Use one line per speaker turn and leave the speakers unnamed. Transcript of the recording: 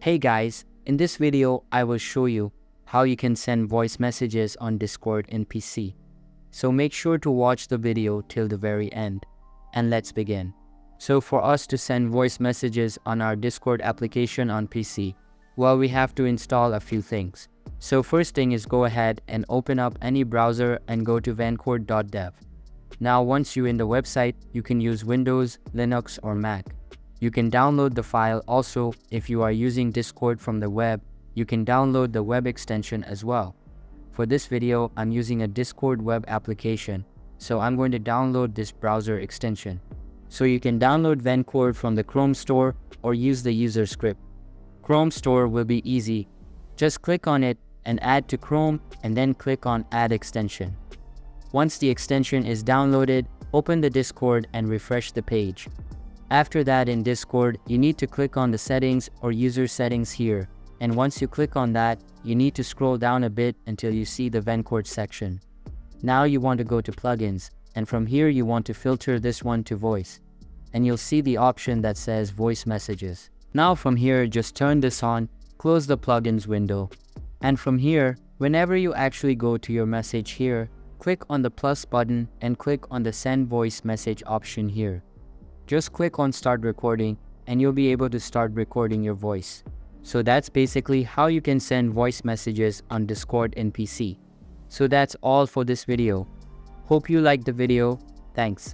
Hey guys, in this video I will show you how you can send voice messages on Discord in PC. So make sure to watch the video till the very end, and let's begin. So for us to send voice messages on our Discord application on PC, well, we have to install a few things. So first thing is go ahead and open up any browser and go to vancord.dev. Now once you're in the website, you can use Windows, Linux or Mac. You can download the file. Also, if you are using Discord from the web, you can download the web extension as well. For this video, I'm using a Discord web application, so I'm going to download this browser extension. So you can download Vancord from the Chrome Store or use the user script. Chrome Store will be easy. Just click on it and add to Chrome and then click on Add Extension. Once the extension is downloaded, open the Discord and refresh the page. After that, in Discord, you need to click on the settings or user settings here. And once you click on that, you need to scroll down a bit until you see the Vancord section. Now you want to go to plugins, and from here you want to filter this one to voice. And you'll see the option that says voice messages. Now from here, just turn this on, close the plugins window. And from here, whenever you actually go to your message here, click on the plus button and click on the send voice message option here. Just click on start recording and you'll be able to start recording your voice. So that's basically how you can send voice messages on Discord in PC. So that's all for this video. Hope you liked the video. Thanks.